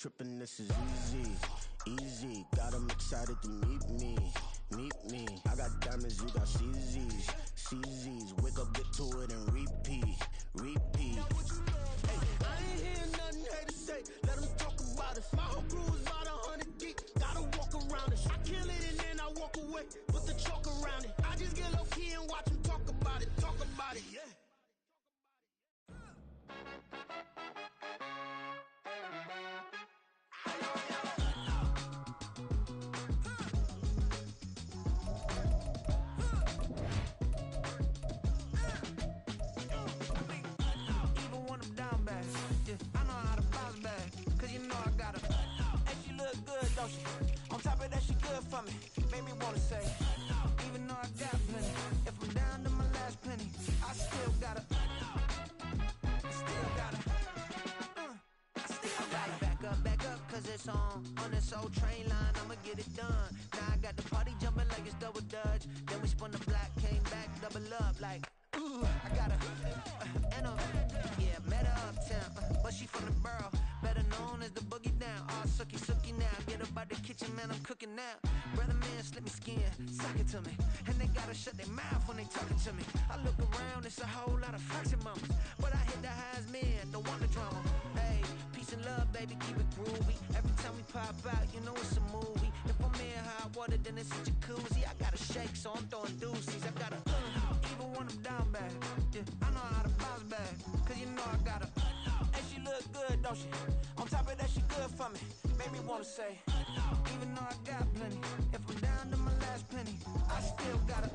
Trippin', this is easy, easy. Got 'em excited to meet me. I got diamonds, you got CZs. Wake up, get to it, and repeat. Hey, I ain't hear nothing haters say. Let 'em talk about it. My whole crew is about 100 deep. Gotta walk around it. I kill it and then I walk away. Put the chalk around it. I just get low key and watch 'em talk about it. Yeah. On top of that, she good for me. Made me wanna say, even though I got plenty, if I'm down to my last penny, I still gotta back up, cause it's on this old train line, I'ma get it done. Now I got the party jumping like it's double dutch. Then we spun the block, came back, double up like, ooh, I got met her uptown, but she from the borough, better known as the boogie down. All sookie now, get up out the kitchen, man, I'm cooking now. Brother man, slip me skin, suck it to me, and they gotta shut their mouth when they talking to me. I look around, it's a whole lot of flexing mamas, but I hit the highs, man, don't want the drama. Hey, peace and love, baby, keep it groovy. Every time we pop out, you know it's a movie. If I'm in hot water, then it's a jacuzzi. I gotta shake, so I'm throwing deuces. I gotta even when I'm down bad. Yeah, I know how to bounce back, cause you know I gotta. And she look good, don't she? On top of that, she good for me. Made me wanna say, even though I got plenty, if I'm down to my last penny, I still gotta.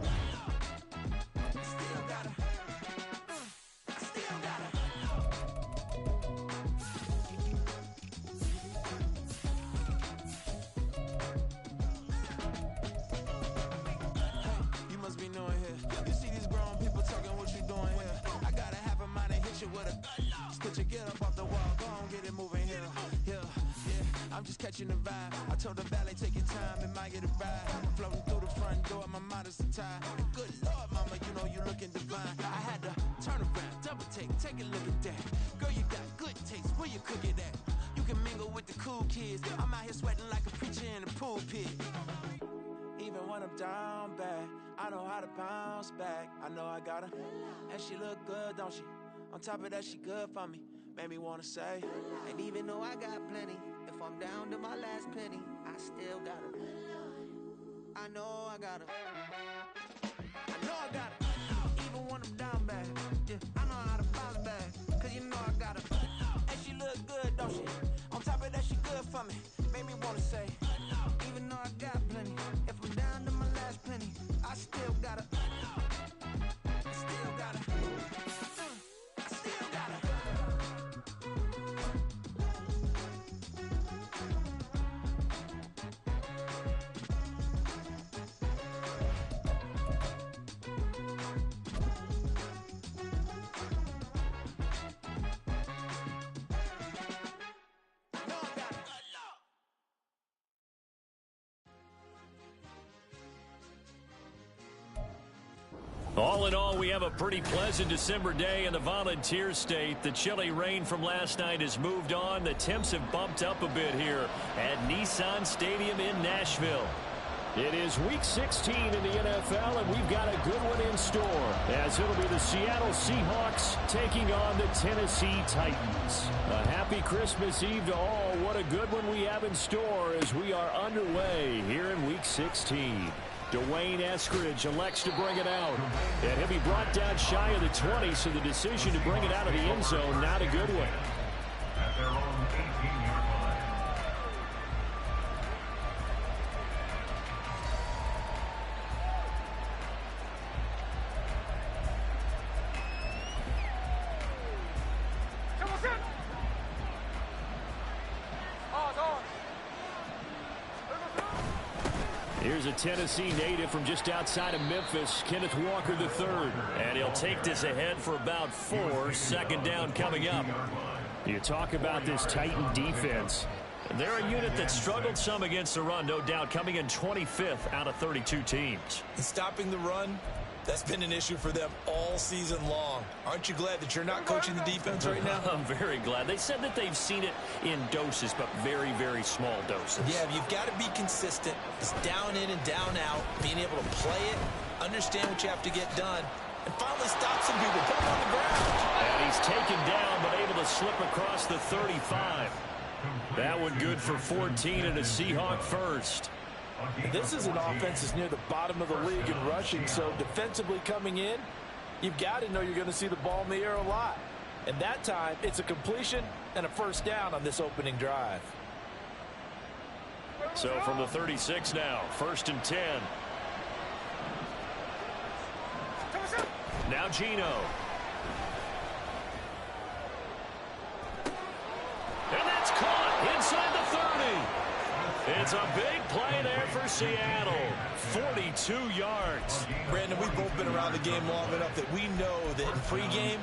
Get up off the wall, go on, get it moving here. Yeah, I'm just catching the vibe. I told the valet, take your time, it might get a ride. Floating through the front door, my mind is tied. And good Lord, mama, you know you looking divine. I had to turn around, double take a look at that. Girl, you got good taste, where you cook it at? You can mingle with the cool kids. I'm out here sweating like a preacher in the pulpit. Even when I'm down bad, I know how to bounce back. I know I got her, and she look good, don't she? On top of that, she good for me. Made me wanna say, and even though I got plenty, if I'm down to my last penny, I still got her. I know I got her. Even when I'm down bad, yeah, I know how to bounce back, cause you know I got her. And she look good, don't she? On top of that, she good for me. Made me wanna say, even though I got plenty, if I'm down to my last penny, I still got her. All in all, we have a pretty pleasant December day in the Volunteer State. The chilly rain from last night has moved on. The temps have bumped up a bit here at Nissan Stadium in Nashville. It is Week 16 in the NFL, and we've got a good one in store, as it'll be the Seattle Seahawks taking on the Tennessee Titans. A happy Christmas Eve to all. What a good one we have in store as we are underway here in Week 16. Dwayne Eskridge elects to bring it out, and he'll be brought down shy of the 20, so the decision to bring it out of the end zone, not a good one. At their own 18-yard line. Here's a Tennessee native from just outside of Memphis, Kenneth Walker III. And he'll take this ahead for about 4. Second down coming up. You talk about this Titan defense. They're a unit that struggled some against the run, no doubt, coming in 25th out of 32 teams. Stopping the run That's been an issue for them all season long. Aren't you glad that you're not coaching the defense right now? I'm very glad. They said that they've seen it in doses, but very, very small doses. Yeah, you've got to be consistent. It's down in and down out, being able to play it, understand what you have to get done, and finally stop some people, put them on the ground. And he's taken down, but able to slip across the 35. That one good for 14 and a Seahawk first. This is an offense that's near the bottom of the league in rushing, so defensively coming in, you've got to know you're going to see the ball in the air a lot. And that time, it's a completion and a first down on this opening drive. So from the 36 now, 1st and 10. Now Gino. And that's caught inside the 30. It's a big play there for Seattle. 42 yards. Brandon, we've both been around the game long enough that we know that in pregame,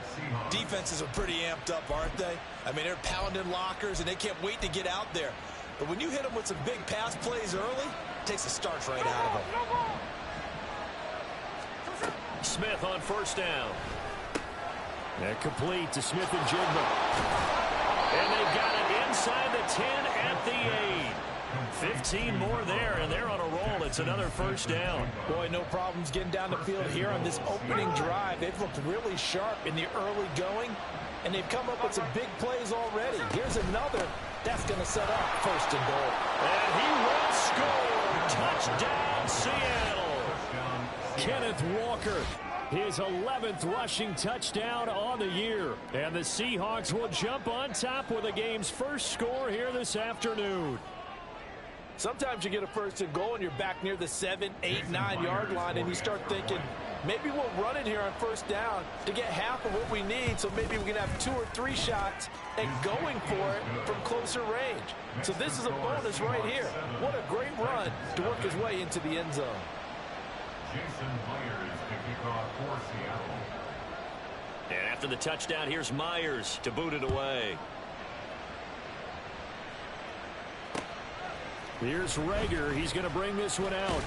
defenses are pretty amped up, aren't they? I mean, they're pounding lockers, and they can't wait to get out there. But when you hit them with some big pass plays early, it takes the starch right out of them. Smith on 1st down. And complete to Smith and Jigma. And they've got it inside the 10 at the 8. 15 more there, and they're on a roll. It's another 1st down. Boy, no problems getting down the field here on this opening drive. They've looked really sharp in the early going, and they've come up with some big plays already. Here's another that's going to set up 1st and goal. And he will score. Touchdown, Seattle. Kenneth Walker, his 11th rushing touchdown on the year. And the Seahawks will jump on top with the game's first score here this afternoon. Sometimes you get a 1st and goal and you're back near the 7, 8, 9 yard line, and you start thinking, maybe we'll run it here on 1st down to get half of what we need, so maybe we can have 2 or 3 shots and going for it from closer range. So this is a bonus right here. What a great run to work his way into the end zone. Jason Myers to kick off for Seattle. And after the touchdown, here's Myers to boot it away. Here's Rager. He's going to bring this one out.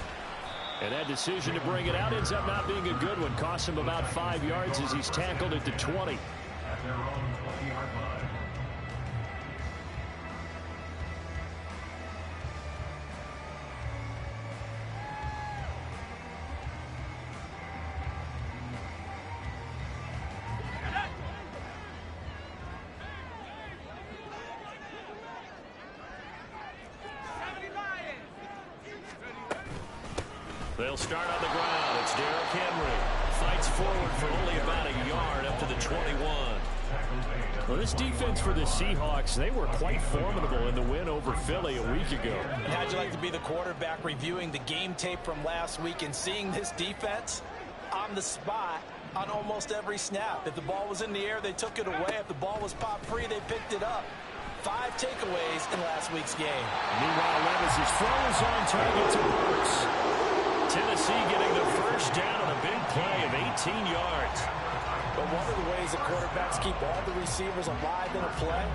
And that decision to bring it out ends up not being a good one. Cost him about 5 yards as he's tackled at the 20. At their own 20-yard line. They'll start on the ground. It's Derrick Henry. Fights forward for only about a yard up to the 21. Well, this defense for the Seahawks, they were quite formidable in the win over Philly a week ago. And how'd you like to be the quarterback reviewing the game tape from last week and seeing this defense on the spot on almost every snap? If the ball was in the air, they took it away. If the ball was popped free, they picked it up. 5 takeaways in last week's game. Meanwhile, Levis' throw is on target to Brooks. Tennessee getting the first down on a big play of 18 yards. But one of the ways the quarterbacks keep all the receivers alive in a play,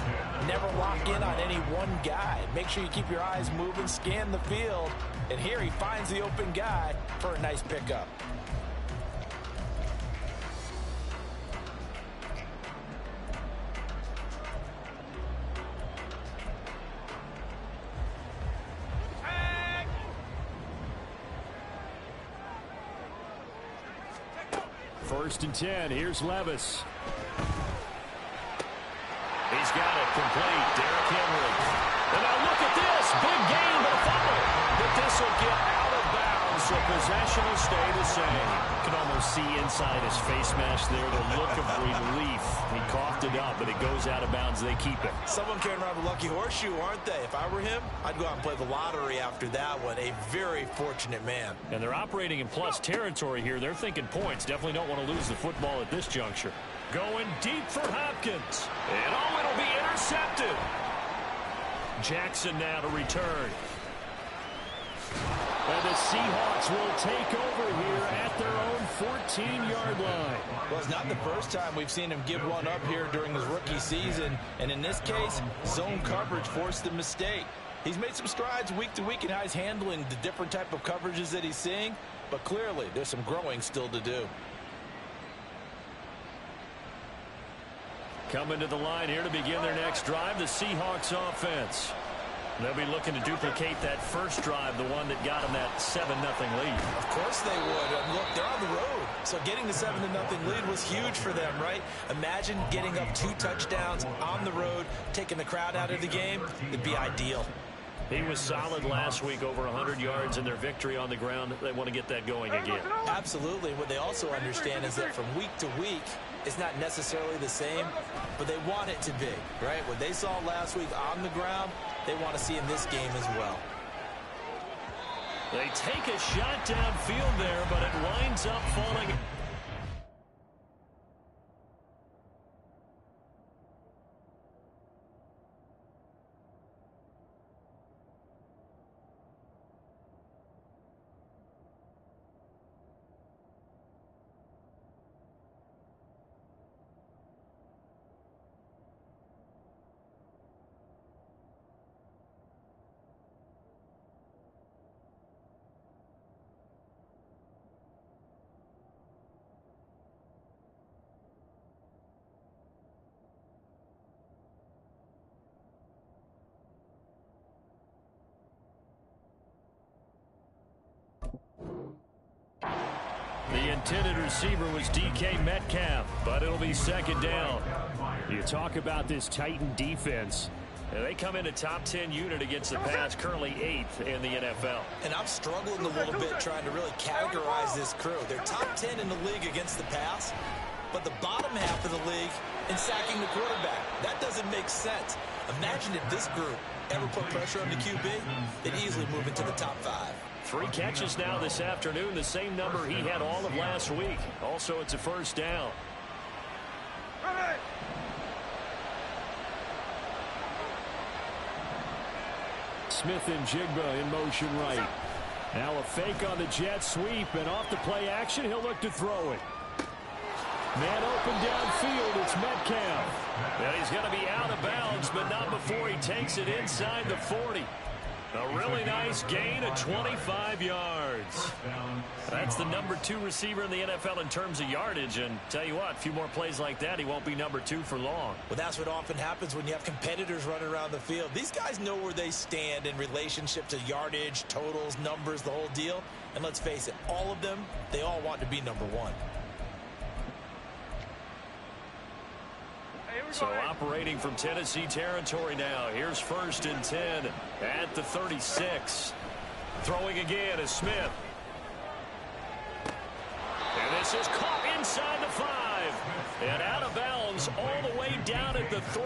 never lock in on any one guy. Make sure you keep your eyes moving, scan the field, and here he finds the open guy for a nice pickup. First and 10. Here's Levis. He's got it complete. Derrick Henry. And now look at this. Big gain, but a fumble. But this will get out of bounds, so possession will stay the same. You can almost see inside his face mask there the look of relief. He coughed it up, but it goes out of bounds. They keep it. Someone carrying around a lucky horseshoe, aren't they? If I were him, I'd go out and play the lottery after that one. A very fortunate man. And they're operating in plus territory here. They're thinking points. Definitely don't want to lose the football at this juncture. Going deep for Hopkins. And oh, it'll be intercepted. Jackson now to return. And the Seahawks will take over here at their own 14-yard line. Well, it's not the first time we've seen him give one up here during his rookie season. And in this case, zone coverage forced the mistake. He's made some strides week to week in how he's handling the different type of coverages that he's seeing, but clearly there's some growing still to do. Coming to the line here to begin their next drive, the Seahawks offense. They'll be looking to duplicate that first drive, the one that got them that 7-0 lead. Of course they would. Look, they're on the road, so getting the 7-0 lead was huge for them, right? Imagine getting up 2 touchdowns on the road, taking the crowd out of the game. It'd be ideal. He was solid last week, over 100 yards in their victory on the ground. They want to get that going again. Absolutely. What they also understand is that from week to week, it's not necessarily the same, but they want it to be, right? What they saw last week on the ground, they want to see in this game as well. They take a shot downfield there, but it winds up falling. The intended receiver was DK Metcalf, but it'll be second down. You talk about this Titan defense. They come in a top 10 unit against the pass, currently 8th in the NFL. And I'm struggling a little bit trying to really categorize this crew. They're top 10 in the league against the pass, but the bottom half of the league in sacking the quarterback. That doesn't make sense. Imagine if this group ever put pressure on the QB, they'd easily move into the top 5. 3 catches now this afternoon, the same number he had all of last week. Also, it's a first down. Smith and Jigba in motion right. Now a fake on the jet sweep, and off the play action, he'll look to throw it. Man open downfield, it's Metcalf. And he's going to be out of bounds, but not before he takes it inside the 40. A really nice gain of 25 yards. That's the number 2 receiver in the NFL in terms of yardage. And tell you what, a few more plays like that, he won't be number 2 for long. Well, that's what often happens when you have competitors running around the field. These guys know where they stand in relationship to yardage, totals, numbers, the whole deal. And let's face it, all of them, they all want to be number 1. So operating from Tennessee territory now. Here's 1st and 10 at the 36. Throwing again is Smith. And this is caught inside the 5. And out of bounds all the way down at the 3.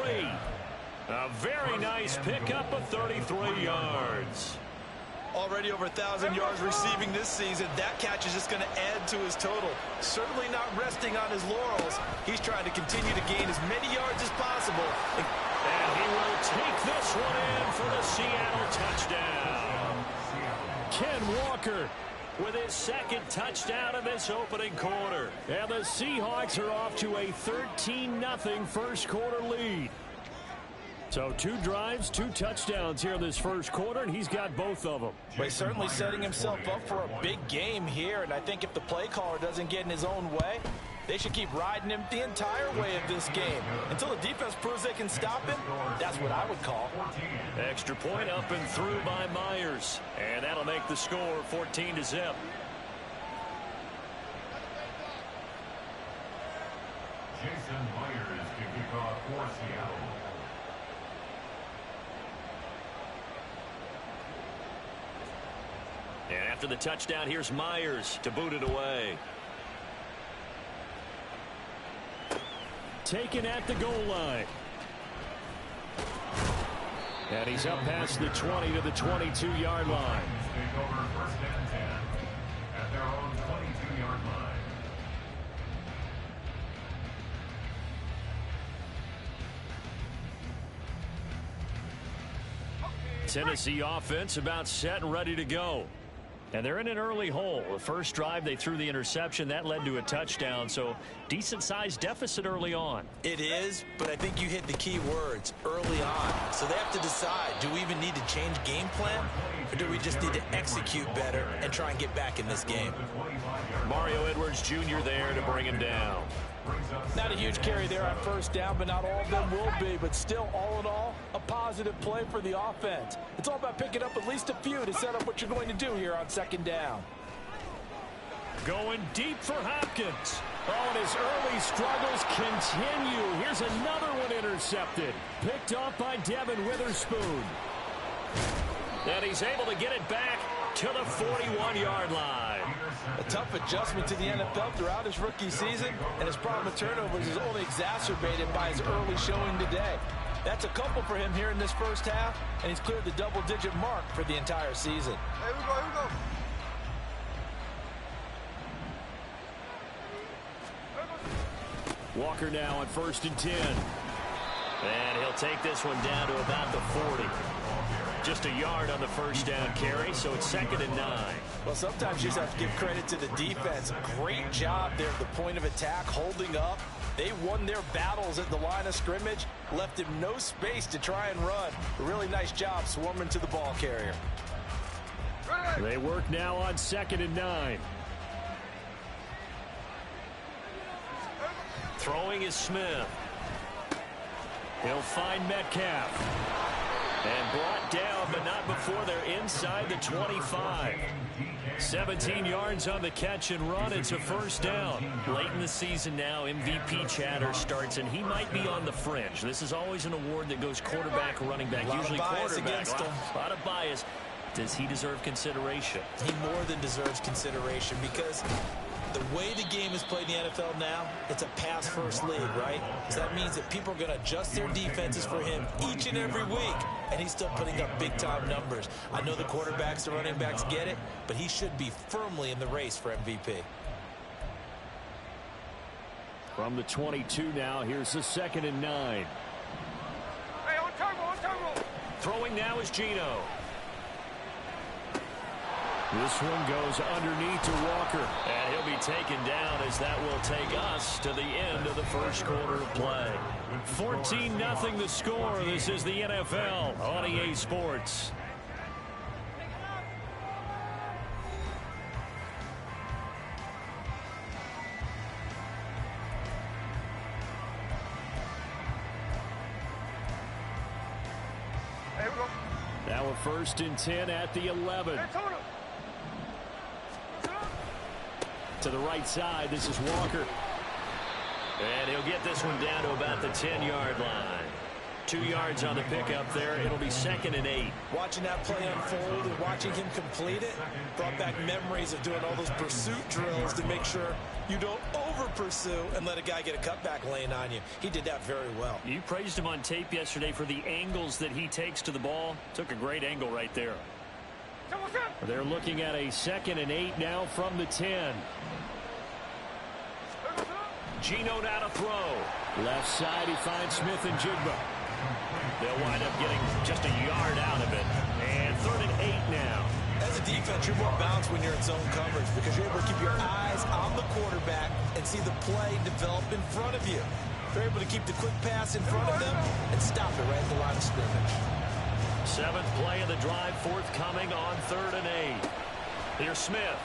A very nice pickup of 33 yards. Already over 1,000 yards receiving this season. That catch is just going to add to his total. Certainly not resting on his laurels. He's trying to continue to gain as many yards as possible. And he will take this one in for the Seattle touchdown. Ken Walker with his 2nd touchdown in this opening quarter. And the Seahawks are off to a 13-0 first quarter lead. So 2 drives, 2 touchdowns here in this first quarter, and he's got both of them. But he's certainly setting himself up for a big game here, and I think if the play caller doesn't get in his own way, they should keep riding him the entire way of this game. Until the defense proves they can stop him, that's what I would call. Extra point up and through by Myers, and that'll make the score 14-0. Jason Myers to kick off for Seattle. And after the touchdown, here's Myers to boot it away. Taken at the goal line. And he's up past the 20 to the 22-yard line. Take over 1st and 10 at their own 22-yard line. Tennessee offense about set and ready to go. And they're in an early hole. The first drive, they threw the interception. That led to a touchdown. So decent-sized deficit early on. It is, but I think you hit the key words, early on. So they have to decide, do we even need to change game plan? Or do we just need to execute better and try and get back in this game? Mario Edwards Jr. there to bring him down. Not a huge carry there on first down, but not all of them will be. But still, all in all, a positive play for the offense. It's all about picking up at least a few to set up what you're going to do here on second down. Going deep for Hopkins. Oh, and his early struggles continue. Here's another one intercepted. Picked off by Devin Witherspoon. And he's able to get it back to the 41-yard line. A tough adjustment to the NFL throughout his rookie season, and his problem with turnovers is only exacerbated by his early showing today. That's a couple for him here in this first half, and he's cleared the double-digit mark for the entire season. Here we go. Walker now on 1st and 10. And he'll take this one down to about the 40. Just a yard on the first down carry, so it's 2nd and 9. Well, sometimes you just have to give credit to the defense. Great job there at the point of attack, holding up. They won their battles at the line of scrimmage, left him no space to try and run. A really nice job swarming to the ball carrier. They work now on 2nd and 9. Throwing is Smith. He'll find Metcalf. And brought down, but not before they're inside the 25. 17 yards on the catch and run. It's a first down. Late in the season now, MVP chatter starts, and he might be on the fringe. This is always an award that goes quarterback, running back, usually quarterback. A lot of bias. Does he deserve consideration? He more than deserves consideration because the way the game is played in the NFL now, it's a pass-first league, right? So that means that people are going to adjust their defenses for him each and every week, and he's still putting up big-time numbers. I know the quarterbacks, the running backs get it, but he should be firmly in the race for MVP. From the 22 now, here's the 2nd and 9. Hey, on turbo. Throwing now is Geno. This one goes underneath to Walker, and he'll be taken down as that will take us to the end of the first quarter of play. 14-0 the score. This is the NFL on EA Sports. Here we go. Now a 1st and 10 at the 11. To the right side, this is Walker. And he'll get this one down to about the 10-yard line. 2 yards on the pickup there. It'll be 2nd and 8. Watching that play unfold and watching him complete it brought back memories of doing all those pursuit drills to make sure you don't over-pursue and let a guy get a cutback lane on you. He did that very well. You praised him on tape yesterday for the angles that he takes to the ball. Took a great angle right there. They're looking at a 2nd and 8 now from the 10. Geno now to throw. Left side, he finds Smith and Jigba. They'll wind up getting just a yard out of it. And 3rd and 8 now. As a defense, you're more balanced when you're in zone coverage because you're able to keep your eyes on the quarterback and see the play develop in front of you. They're able to keep the quick pass in front of them and stop it right at the line of scrimmage. 7th play of the drive forthcoming on 3rd and 8. Here's Smith.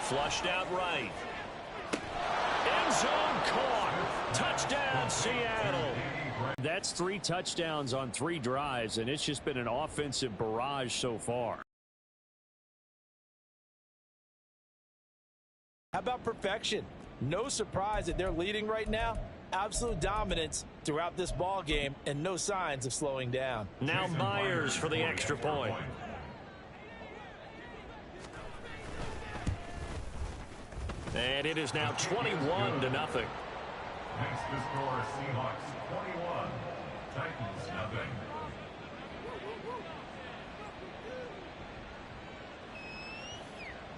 Flushed out right. End zone caught. Touchdown, Seattle. That's 3 touchdowns on 3 drives, and it's just been an offensive barrage so far. How about perfection? No surprise that they're leading right now. Absolute dominance throughout this ball game and no signs of slowing down. Now Myers for the extra point. And it is now 21-0. Next to score, Seahawks 21, Titans 0.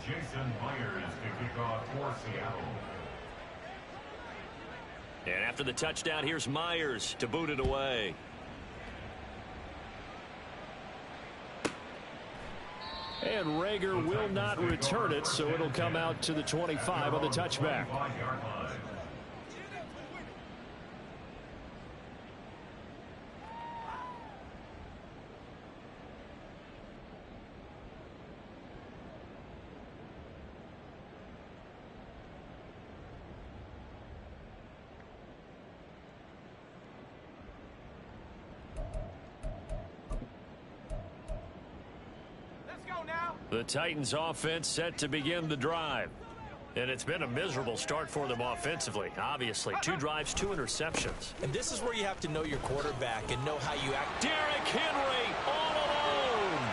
Jason Myers to kick off for Seattle. And after the touchdown, here's Myers to boot it away. And Rager will not return it, so it'll come out to the 25 on the touchback. The Titans offense set to begin the drive. And it's been a miserable start for them offensively, obviously. 2 drives, 2 interceptions. And this is where you have to know your quarterback and know how you act. Derrick Henry all alone.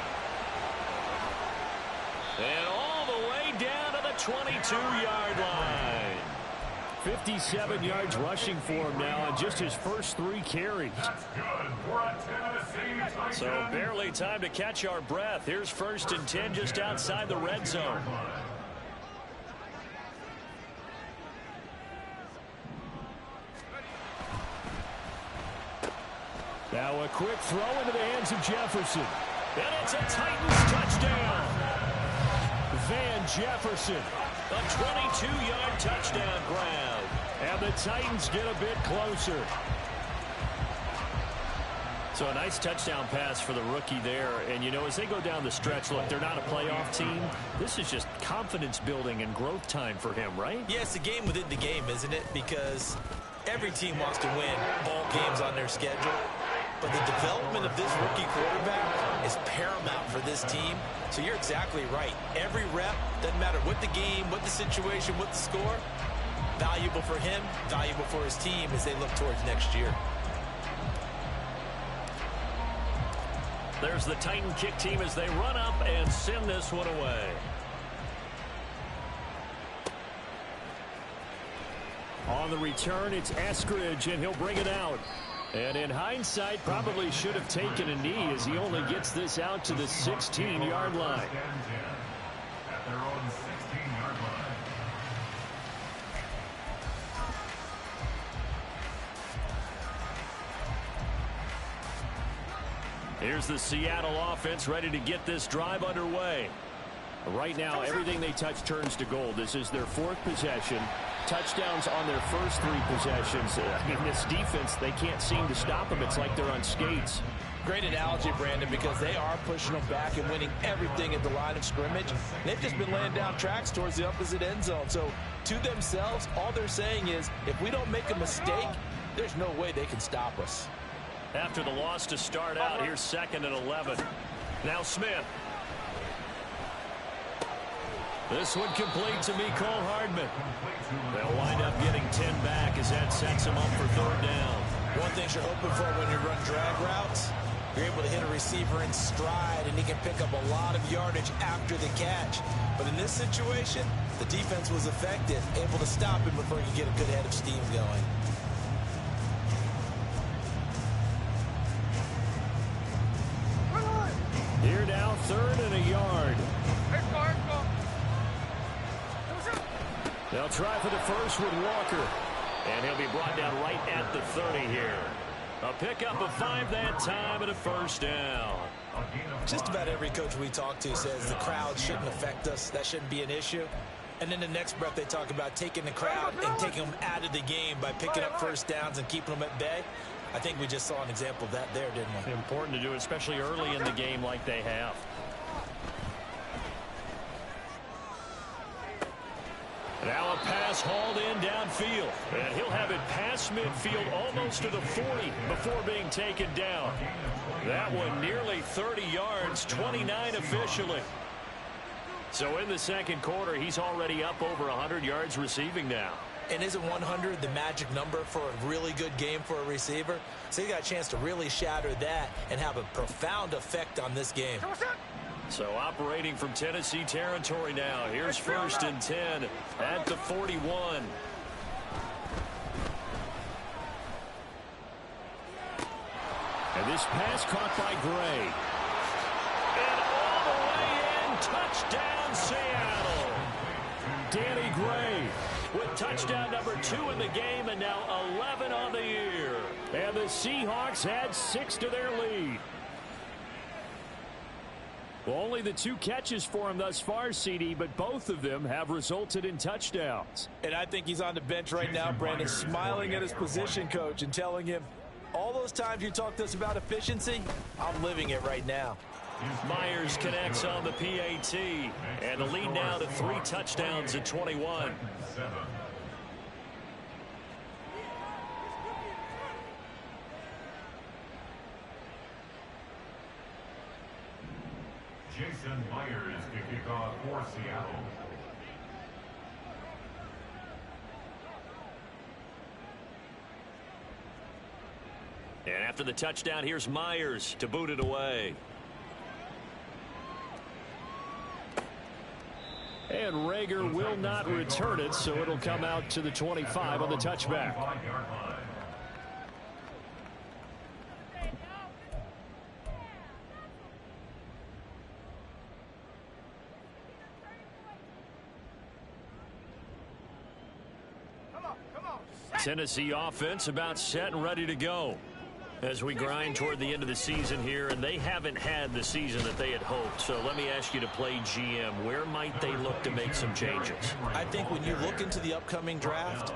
And all the way down to the 22-yard line. 57 yards rushing for him now in just his first 3 carries. That's good for a Tennessee Titan. So barely time to catch our breath. Here's 1st and 10 just outside the red zone. Now a quick throw into the hands of Jefferson. And it's a Titans touchdown. Van Jefferson. A 22-yard touchdown grab. And the Titans get a bit closer. So a nice touchdown pass for the rookie there. And, you know, as they go down the stretch, look, they're not a playoff team. This is just confidence building and growth time for him, right? Yeah, it's a game within the game, isn't it? Because every team wants to win all games on their schedule. But the development of this rookie quarterback is paramount for this team. So you're exactly right. Every rep, doesn't matter what the game, what the situation, what the score, valuable for him, valuable for his team as they look towards next year. There's the Titan kick team as they run up and send this one away. On the return, it's Eskridge, and he'll bring it out. And in hindsight, probably should have taken a knee as he only gets this out to the 16-yard line. At their own 16-yard line. Here's the Seattle offense ready to get this drive underway. Right now, everything they touch turns to gold. This is their 4th possession. Touchdowns on their first 3 possessions. I mean, this defense, they can't seem to stop them. It's like they're on skates. Great analogy, Brandon, because they are pushing them back and winning everything at the line of scrimmage. They've just been laying down tracks towards the opposite end zone. So to themselves, all they're saying is, if we don't make a mistake, there's no way they can stop us. After the loss to start out, here's 2nd and 11. Now Smith. This one complete to Mecole Hardman. They'll wind up getting 10 back as that sets them up for 3rd down. One thing you're hoping for when you run drag routes, you're able to hit a receiver in stride, and he can pick up a lot of yardage after the catch. But in this situation, the defense was effective, able to stop him before he could get a good head of steam going. Here now, 3rd and a yard. They'll try for the first with Walker. And he'll be brought down right at the 30 here. A pickup of 5 that time and a 1st down. Just about every coach we talk to says the crowd shouldn't affect us. That shouldn't be an issue. And then the next breath they talk about taking the crowd and taking them out of the game by picking up 1st downs and keeping them at bay. I think we just saw an example of that there, didn't we? Important to do, especially early in the game like they have. Now a pass hauled in downfield. And he'll have it past midfield almost to the 40 before being taken down. That one nearly 30 yards, 29 officially. So in the 2nd quarter, he's already up over 100 yards receiving now. And isn't 100 the magic number for a really good game for a receiver? So you got a chance to really shatter that and have a profound effect on this game. So operating from Tennessee territory now. Here's 1st and 10 at the 41. And this pass caught by Gray. And all the way in, touchdown Seattle. Danny Gray with touchdown number 2 in the game and now 11 on the year. And the Seahawks add 6 to their lead. Well, only the 2 catches for him thus far, CD, but both of them have resulted in touchdowns. And I think he's on the bench right now, Brandon, smiling at his position coach and telling him, all those times you talked to us about efficiency, I'm living it right now. Myers connects on the PAT, and the lead now to 3 touchdowns at 21. Jason Myers to kick off for Seattle. And after the touchdown, here's Myers to boot it away. And Rager will not return it, so it'll come out to the 25 on the touchback. Tennessee offense about set and ready to go as we grind toward the end of the season here, and they haven't had the season that they had hoped. So let me ask you to play GM. Where might they look to make some changes? I think when you look into the upcoming draft,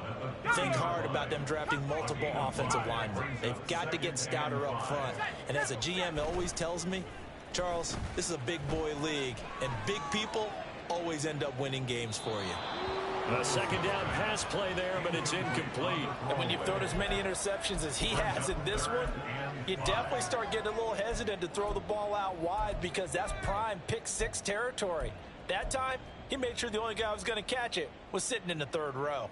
think hard about them drafting multiple offensive linemen. They've got to get stouter up front. And as a GM always tells me, Charles, this is a big boy league, and big people always end up winning games for you. A second down pass play there, but it's incomplete. And when you've thrown as many interceptions as he has in this one, you definitely start getting a little hesitant to throw the ball out wide because that's prime pick-6 territory. That time, he made sure the only guy who was going to catch it was sitting in the 3rd row.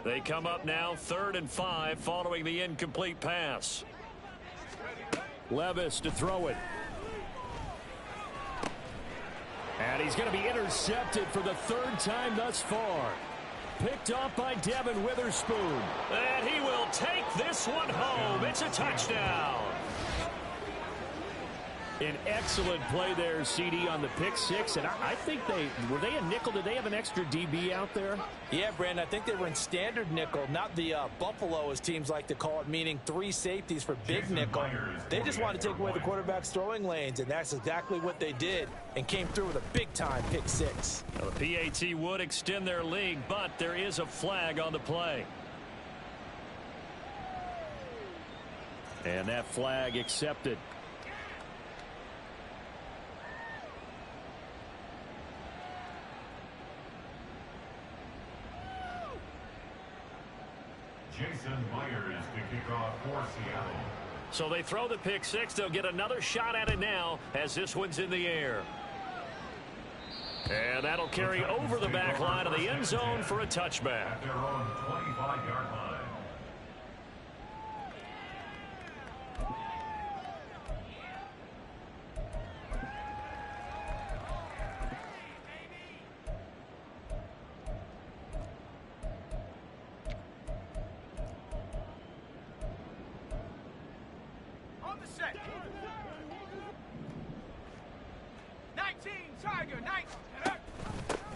They come up now 3rd and 5 following the incomplete pass. Levis to throw it. And he's going to be intercepted for the 3rd time thus far. Picked off by Devin Witherspoon. And he will take this one home. It's a touchdown. An excellent play there, CD, on the pick-6. And I think were they a nickel? Did they have an extra DB out there? Yeah, Brandon, I think they were in standard nickel, not the Buffalo, as teams like to call it, meaning 3 safeties for big nickel. They just wanted to take away the quarterback's throwing lanes, and that's exactly what they did and came through with a big-time pick-6. Now, the PAT would extend their lead, but there is a flag on the play. And that flag accepted. Jason Myers to kick off for Seattle. So they throw the pick-6. They'll get another shot at it now as this one's in the air. And that'll carry over the back line of the end zone for a touchback. At their own 25-yard line.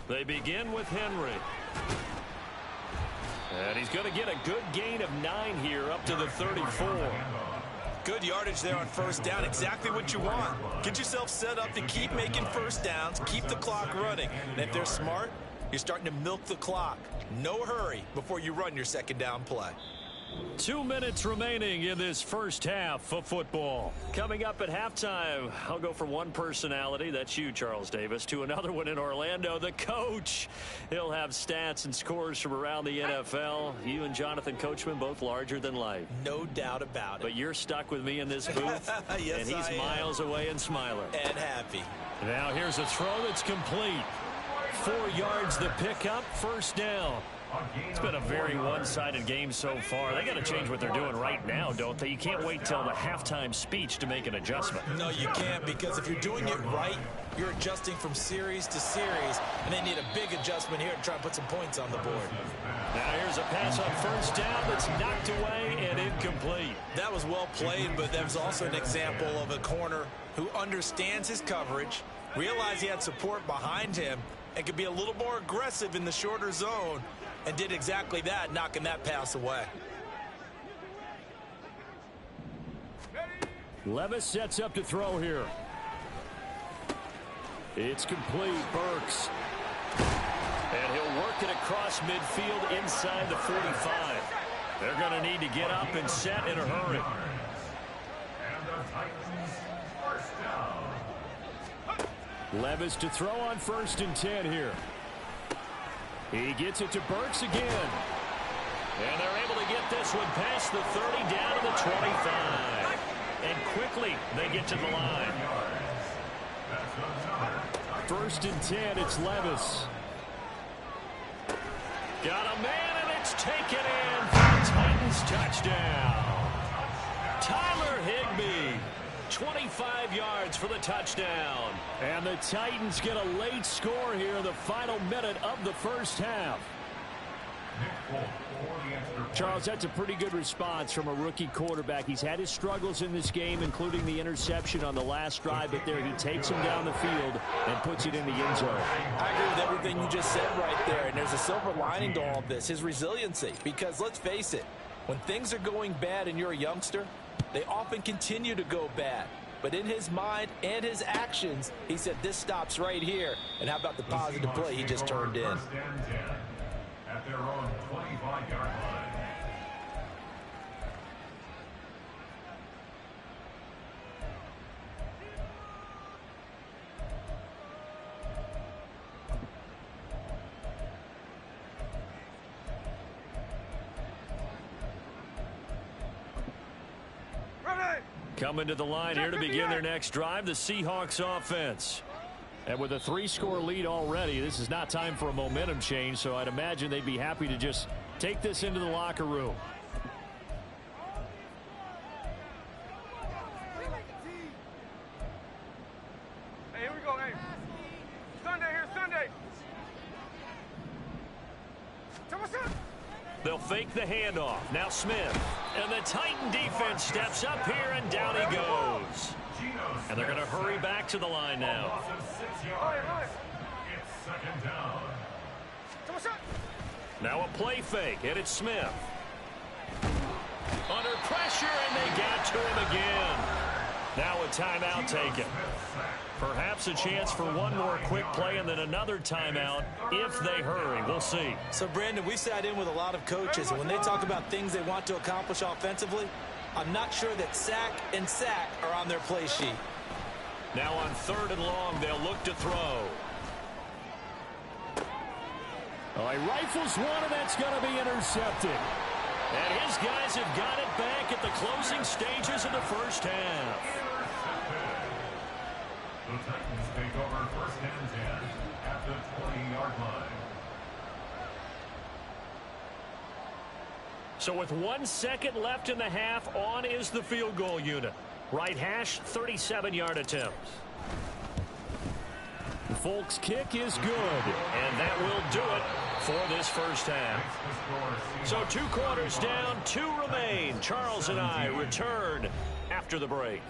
They begin with Henry. And he's going to get a good gain of 9 here up to the 34. Good yardage there on 1st down. Exactly what you want. Get yourself set up to keep making 1st downs, keep the clock running. And if they're smart, you're starting to milk the clock. No hurry before you run your 2nd down play. 2 minutes remaining in this first half of football. Coming up at halftime, I'll go from one personality, that's you, Charles Davis, to another one in Orlando, the coach. He'll have stats and scores from around the NFL. You and Jonathan Coachman, both larger than life. No doubt about it. But you're stuck with me in this booth, yes, and he's I miles away and smiling. And happy. Now here's a throw that's complete. 4 yards the pickup, 1st down. It's been a very one-sided game so far. They got to change what they're doing right now, don't they? You can't wait till the halftime speech to make an adjustment. No, you can't, because if you're doing it right, you're adjusting from series to series, and they need a big adjustment here to try and put some points on the board. Now here's a pass on 1st down that's knocked away and incomplete. That was well played, but that was also an example of a corner who understands his coverage, realized he had support behind him, and could be a little more aggressive in the shorter zone. and did exactly that, knocking that pass away. Levis sets up to throw here. It's complete. Burks. And he'll work it across midfield inside the 45. They're going to need to get up and set in a hurry. And the Titans first down. Levis to throw on 1st and 10 here. He gets it to Burks again. And they're able to get this one past the 30 down to the 25. And quickly they get to the line. 1st and 10, it's Levis. Got a man, and it's taken in for the Titans touchdown. Tyler Higbee, 25 yards for the touchdown. And the Titans get a late score here in the final minute of the first half. Charles, that's a pretty good response from a rookie quarterback. He's had his struggles in this game, including the interception on the last drive, but there he takes him down the field and puts it in the end zone. I agree with everything you just said right there, and there's a silver lining to all of this, his resiliency. Because let's face it, when things are going bad and you're a youngster, they often continue to go bad. But in his mind and his actions, he said, this stops right here. And how about the positive play he just turned in? First and 10 at their own 25-yard line. Coming to the line here to begin their next drive, the Seahawks offense. And with a 3-score lead already, this is not time for a momentum change, so I'd imagine they'd be happy to just take this into the locker room. Hey, here we go, hey. Sunday here, Sunday. They'll fake the handoff. Now Smith. And the Titan defense steps up here, and down he goes. And they're going to hurry back to the line now. It's second down. Now a play fake, and it's Smith. Under pressure, and they get to him again. Now a timeout taken. Perhaps a chance for one more quick play and then another timeout if they hurry. We'll see. So, Brandon, we sat in with a lot of coaches, and when they talk about things they want to accomplish offensively, I'm not sure that sack and sack are on their play sheet. Now on 3rd and long, they'll look to throw. Oh, he rifles one, and that's going to be intercepted. And his guys have got it back at the closing stages of the first half. The Titans take over 1st and 10 at the 20-yard line. So with 1 second left in the half, on is the field goal unit. Right hash, 37-yard attempt. The Folks kick is good, and that will do it for this first half. So 2 quarters down, 2 remain. Charles and I return after the break.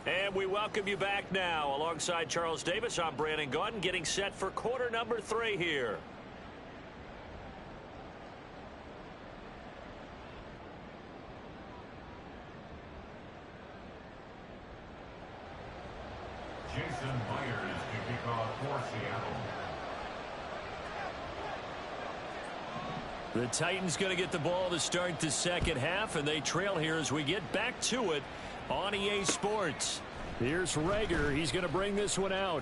And we welcome you back now. Alongside Charles Davis, I'm Brandon Gaudin, getting set for quarter number 3 here. Jason Myers to kick off for Seattle. The Titans going to get the ball to start the second half, and they trail here as we get back to it on EA Sports. Here's Rager. He's going to bring this one out.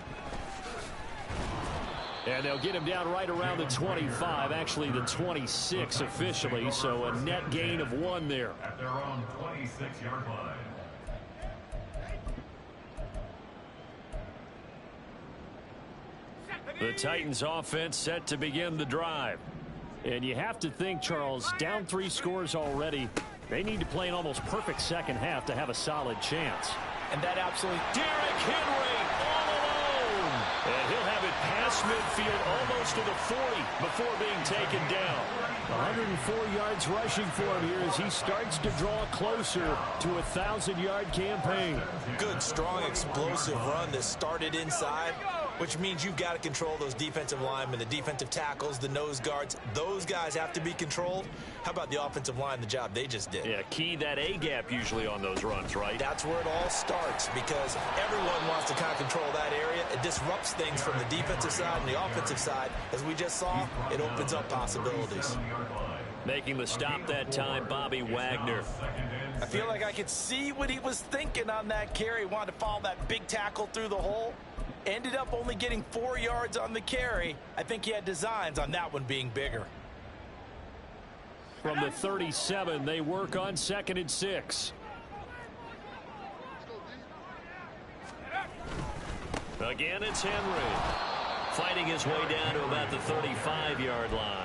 And they'll get him down right around the 25, actually the 26 officially, so a net gain of 1 there. At their own 26-yard line. The Titans offense set to begin the drive. And you have to think, Charles, down 3 scores already. They need to play an almost perfect second half to have a solid chance. And that absolutely... Derrick Henry all alone. And he'll have it past across midfield almost to the 40 before being taken down. 104 yards rushing for him here as he starts to draw closer to a 1,000-yard campaign. Good, strong, explosive run that started inside, which means you've got to control those defensive linemen, the defensive tackles, the nose guards. Those guys have to be controlled. How about the offensive line, the job they just did? Yeah, key that A-gap usually on those runs, right? That's where it all starts because everyone wants to kind of control that area. It disrupts things from the defensive side and the offensive side. As we just saw, it opens up possibilities. Making the stop that time, Bobby Wagner. I feel like I could see what he was thinking on that carry. Wanted to follow that big tackle through the hole. Ended up only getting 4 yards on the carry. I think he had designs on that one being bigger. From the 37, they work on 2nd and 6. Again, it's Henry. Fighting his way down to about the 35-yard line.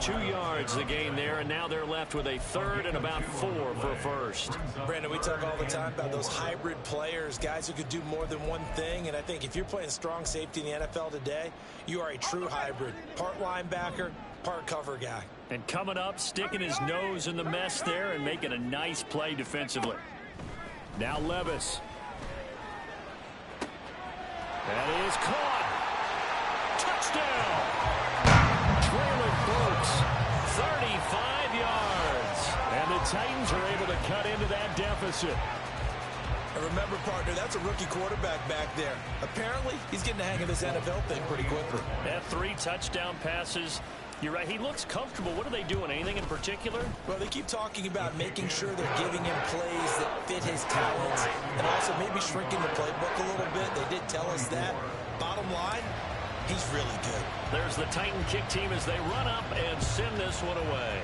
2 yards the gain there, and now they're left with a 3rd and about 4 for a first. Brandon, we talk all the time about those hybrid players, guys who could do more than one thing, and I think if you're playing strong safety in the NFL today, you are a true hybrid. Part linebacker, part cover guy. And coming up, sticking his nose in the mess there and making a nice play defensively. Now Levis. That is caught. Touchdown. Traylon Burks. 35 yards. And the Titans are able to cut into that deficit. And remember, partner, that's a rookie quarterback back there. Apparently, he's getting the hang of this NFL thing pretty quickly. That 3 touchdown passes. You're right. He looks comfortable. What are they doing? Anything in particular? Well, they keep talking about making sure they're giving him plays that fit his talents and also maybe shrinking the playbook a little bit. They did tell us that. Bottom line, he's really good. There's the Titan kick team as they run up and send this one away.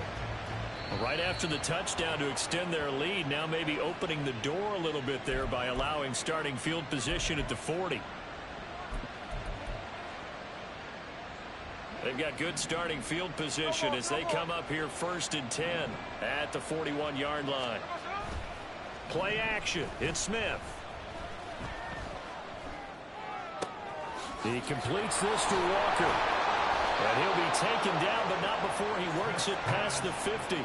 Right after the touchdown to extend their lead, now maybe opening the door a little bit there by allowing starting field position at the 40. They've got good starting field position as they come up here 1st and 10 at the 41-yard line. Play action. It's Smith. He completes this to Walker. And he'll be taken down, but not before he works it past the 50.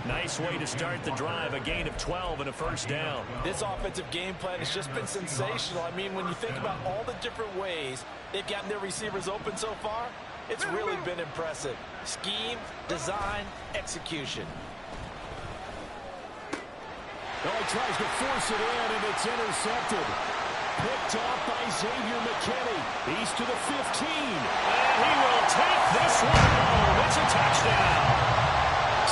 Nice way to start the drive. A gain of 12 and a first down. This offensive game plan has just been sensational. I mean, when you think about all the different ways they've gotten their receivers open so far, it's really been impressive. Scheme, design, execution. Oh, he tries to force it in, and it's intercepted. Picked off by Xavier McKinney. He's to the 15. And he will take this one home. It's a touchdown.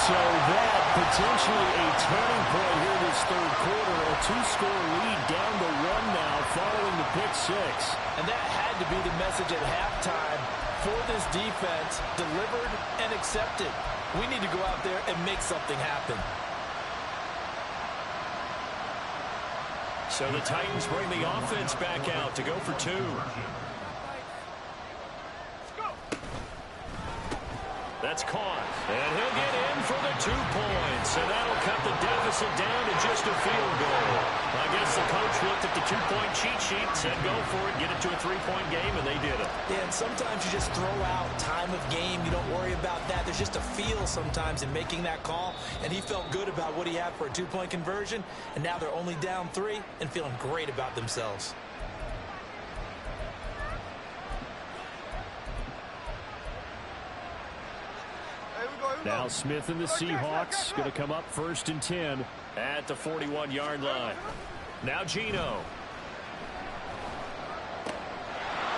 So that potentially a turning point here this 3rd quarter. A 2-score lead down to 1 now following the pick 6. And that had to be the message at halftime for this defense. Delivered and accepted. We need to go out there and make something happen. So the Titans bring the offense back out to go for 2. That's caught. And he'll get in for the 2 points. And that'll cut the deficit down to just a field goal. I guess the coach looked at the 2-point cheat sheet, said go for it, get it to a 3-point game, and they did it. Yeah, and sometimes you just throw out time of game. You don't worry about that. There's just a feel sometimes in making that call. And he felt good about what he had for a 2-point conversion. And now they're only down 3 and feeling great about themselves. Now Smith and the Seahawks going to come up 1st and 10 at the 41-yard line. Now Geno.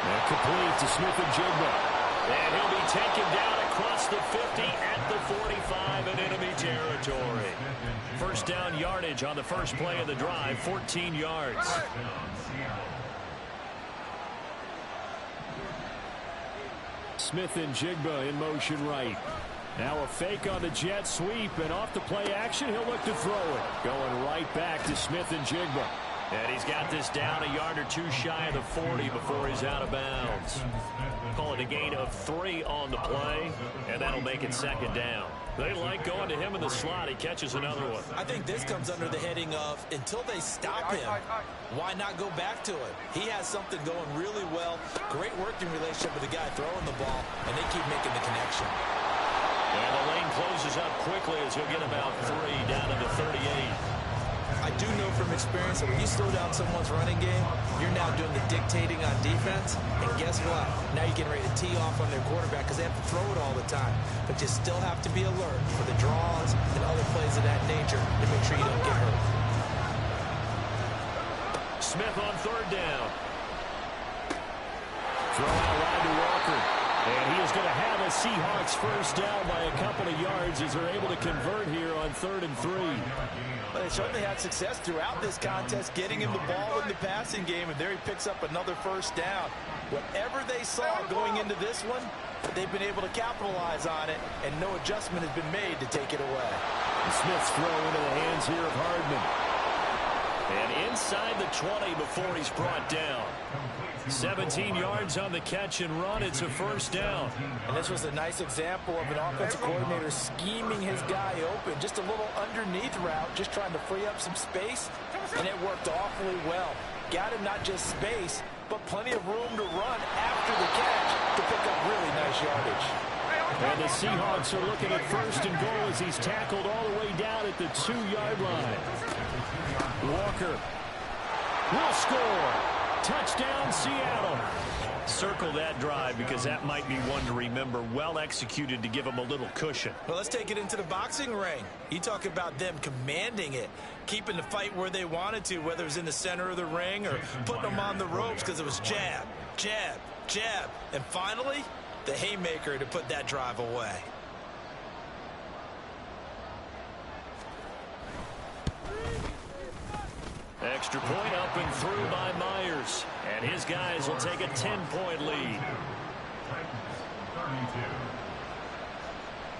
And complete to Smith and Jigba. And he'll be taken down across the 50 at the 45 in enemy territory. First down yardage on the first play of the drive, 14 yards. Smith and Jigba in motion right. Now a fake on the jet sweep, and off the play action, he'll look to throw it. Going right back to Smith and Jigba. And he's got this down a yard or two shy of the 40 before he's out of bounds. Call it a gain of 3 on the play, and that'll make it second down. They like going to him in the slot. He catches another one. I think this comes under the heading of until they stop him, why not go back to him? He has something going really well. Great working relationship with the guy throwing the ball, and they keep making the connection. And the lane closes up quickly as he'll get about 3 down to the 38. I do know from experience that when you slow down someone's running game, you're now doing the dictating on defense. And guess what? Now you're getting ready to tee off on their quarterback because they have to throw it all the time. But you still have to be alert for the draws and other plays of that nature to make sure you don't get hurt. Smith on third down. Throw out wide to Walker. And he is going to have a Seahawks first down by a couple of yards as they're able to convert here on 3rd and 3. But they certainly had success throughout this contest, getting him the ball in the passing game, and there he picks up another first down. Whatever they saw going into this one, they've been able to capitalize on it, and no adjustment has been made to take it away. Smith's throw into the hands here of Hardman. And inside the 20 before he's brought down. 17 yards on the catch and run. It's a first down. And this was a nice example of an offensive coordinator scheming his guy open. Just a little underneath route, just trying to free up some space, and it worked awfully well. Got him not just space, but plenty of room to run after the catch to pick up really nice yardage. And the Seahawks are looking at 1st and goal as he's tackled all the way down at the 2-yard line. Walker will score. Touchdown, Seattle. Circle that drive because that might be one to remember. Well executed to give him a little cushion. Well, let's take it into the boxing ring. You talk about them commanding it, keeping the fight where they wanted to, whether it was in the center of the ring or putting them on the ropes because it was jab, jab, jab. And finally, the haymaker to put that drive away. Extra point up and through by Myers. And his guys will take a 10-point lead. Titans 32.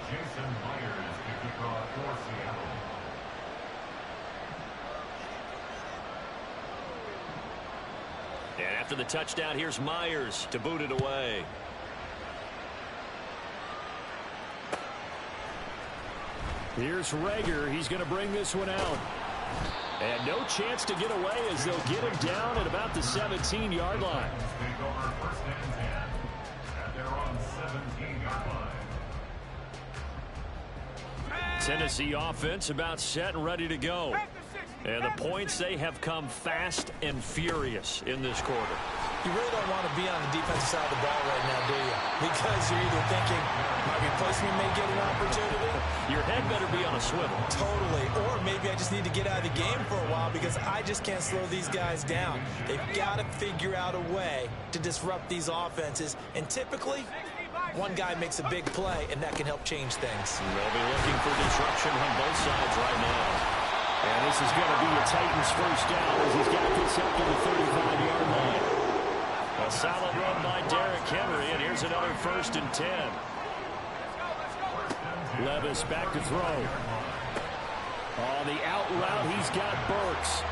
Jason Myers to kick off for Seattle. And after the touchdown, here's Myers to boot it away. Here's Rager. He's going to bring this one out. And no chance to get away as they'll get him down at about the 17-yard line. Take over 1st and 10 at their own 17-yard line. Tennessee offense about set and ready to go. And the points, they have come fast and furious in this quarter. You really don't want to be on the defensive side of the ball right now, do you? Because you're either thinking, my replacement may get an opportunity. Your head better be on a swivel. Totally. Or maybe I just need to get out of the game for a while because I just can't slow these guys down. They've got to figure out a way to disrupt these offenses. And typically, one guy makes a big play, and that can help change things. They'll be looking for disruption on both sides right now. And this is going to be a Titans first down as he's got this up to the 35-yard line. A solid run by Derrick Henry, and here's another 1st and 10. Levis back to throw. On the out route, he's got Burks.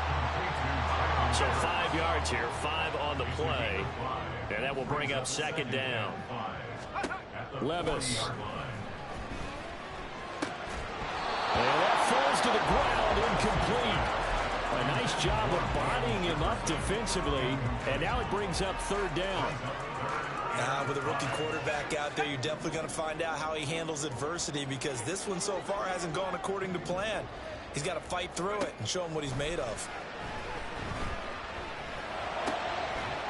So 5 yards here, 5 on the play. And that will bring up 2nd down. Levis. And that falls to the ground, incomplete. A nice job of bodying him up defensively, and now it brings up 3rd down. With a rookie quarterback out there, you're definitely going to find out how he handles adversity because this one so far hasn't gone according to plan. He's got to fight through it and show him what he's made of.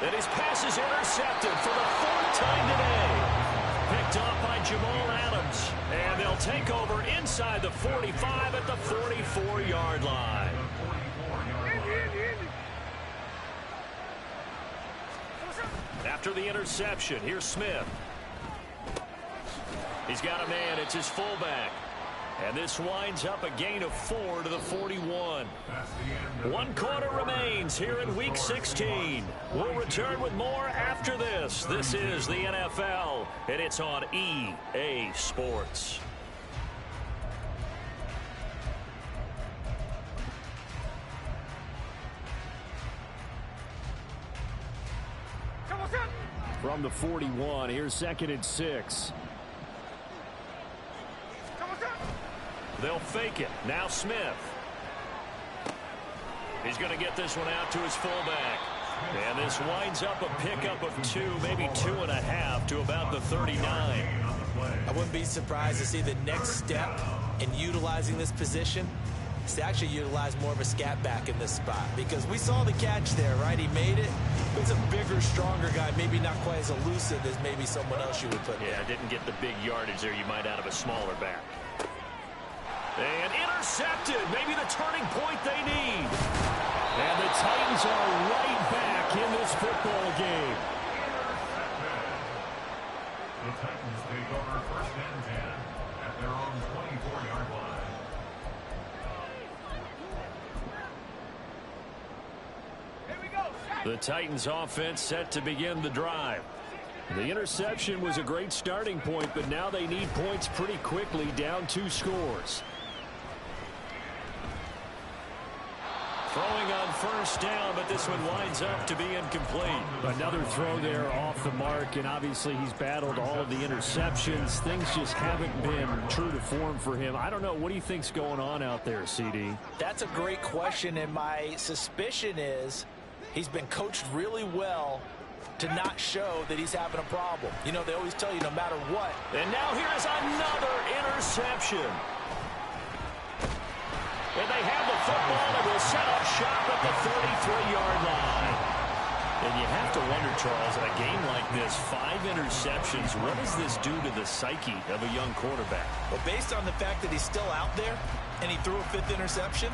And his pass is intercepted for the 4th time today. Picked off by Jamal Adams. And they'll take over inside the 45 at the 44-yard line. After the interception, here's Smith. He's got a man. It's his fullback. And this winds up a gain of 4 to the 41. 1 quarter remains here in Week 16. We'll return with more after this. This is the NFL, and it's on EA Sports. from the 41. Here's 2nd and 6. They'll fake it. Now Smith. He's going to get this one out to his fullback. And this winds up a pickup of 2, maybe 2.5 to about the 39. I wouldn't be surprised to see the next step in utilizing this position is to actually utilize more of a scat back in this spot, because we saw the catch there, right? He made it. It's a bigger, stronger guy, maybe not quite as elusive as maybe someone else you would put there. Yeah, didn't get the big yardage there you might out of a smaller back. And intercepted. Maybe the turning point they need. And the Titans are right back in this football game. The Titans take over 1st and 10 at their own 24-yard line. The Titans offense set to begin the drive. The interception was a great starting point, but now they need points pretty quickly, down 2 scores. Throwing on 1st down, but this one winds up to be incomplete. Another throw there off the mark, and obviously he's battled all of the interceptions. Things just haven't been true to form for him. I don't know. What do you think's going on out there, CD? That's a great question, and my suspicion is he's been coached really well to not show that he's having a problem. You know, they always tell you no matter what. And now here is another interception. And they have the football and will set up shop at the 33-yard line. And you have to wonder, Charles, in a game like this, 5 interceptions, what does this do to the psyche of a young quarterback? Well, based on the fact that he's still out there and he threw a 5th interception,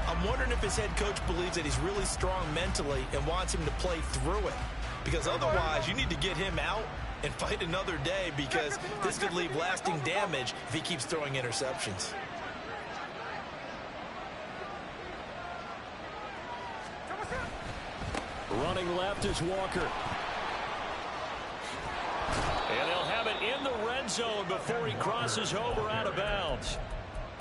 I'm wondering if his head coach believes that he's really strong mentally and wants him to play through it. Because otherwise, you need to get him out and fight another day, because this could leave lasting damage if he keeps throwing interceptions. Running left is Walker. And they'll have it in the red zone before he crosses over out of bounds.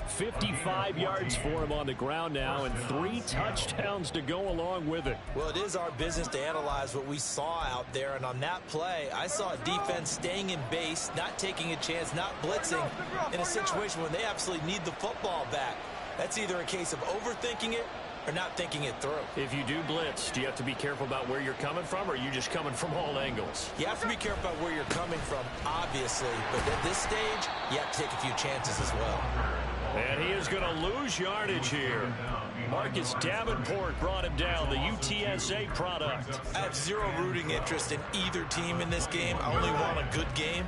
55 yards for him on the ground now, and 3 touchdowns to go along with it. Well, it is our business to analyze what we saw out there, and on that play, I saw a defense staying in base, not taking a chance, not blitzing, in a situation where they absolutely need the football back. That's either a case of overthinking it or not thinking it through. If you do blitz, do you have to be careful about where you're coming from, or are you just coming from all angles? You have to be careful about where you're coming from, obviously, but at this stage, you have to take a few chances as well. And he is going to lose yardage here. Marcus Davenport brought him down, the UTSA product. I have zero rooting interest in either team in this game. I only want a good game.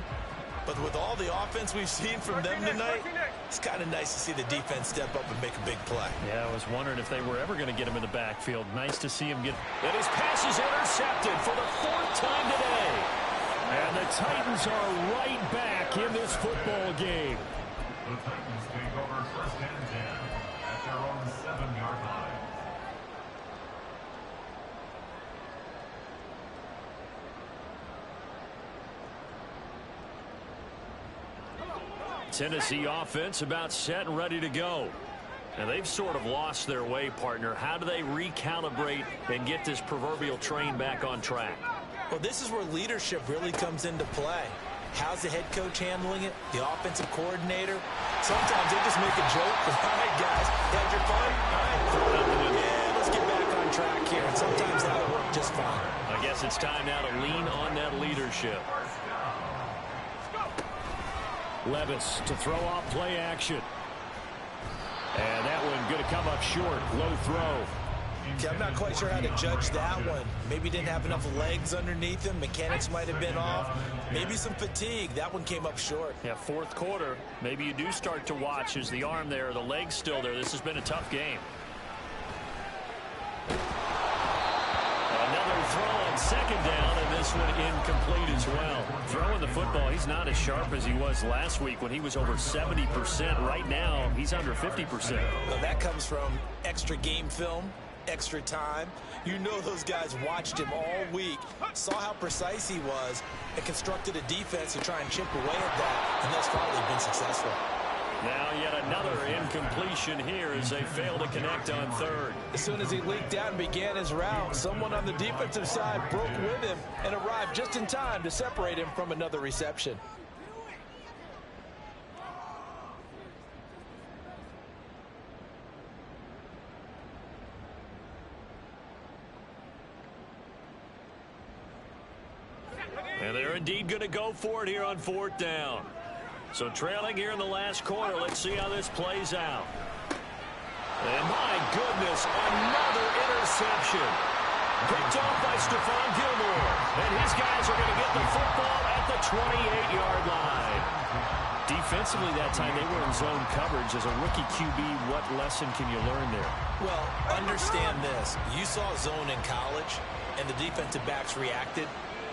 But with all the offense we've seen from them tonight, it's kind of nice to see the defense step up and make a big play. Yeah, I was wondering if they were ever going to get him in the backfield. Nice to see him get... And his pass is intercepted for the 4th time today. And the Titans are right back in this football game. The Titans take over 1st and 10 at their own 7-yard line. Tennessee offense about set and ready to go. And they've sort of lost their way, partner. How do they recalibrate and get this proverbial train back on track? Well, this is where leadership really comes into play. How's the head coach handling it? The offensive coordinator? Sometimes they just make a joke. All right, guys, had your fun? All right, yeah, let's get back on track here. And sometimes that'll work just fine. I guess it's time now to lean on that leadership. Levis to throw off play action. And that one going to come up short. Low throw. Okay, I'm not quite sure how to judge that one. Maybe didn't have enough legs underneath him. Mechanics might have been off. Maybe some fatigue. That one came up short. Yeah, 4th quarter. Maybe you do start to watch. Is the arm there, the leg's still there? This has been a tough game. Another throw on 2nd down, and this one incomplete as well. Throwing the football, he's not as sharp as he was last week when he was over 70%. Right now, he's under 50%. Well, that comes from extra game film, extra time. You know those guys watched him all week, saw how precise he was, and constructed a defense to try and chip away at that, and thus far they've been successful. Now yet another incompletion here as they fail to connect on third. As soon as he leaked out and began his route, someone on the defensive side broke with him and arrived just in time to separate him from another reception. And they're indeed going to go for it here on fourth down. So trailing here in the last quarter. Let's see how this plays out. And my goodness, another interception. Picked off by Stephon Gilmore. And his guys are going to get the football at the 28-yard line. Defensively that time, they were in zone coverage. As a rookie QB, what lesson can you learn there? Well, understand this. You saw zone in college, and the defensive backs reacted,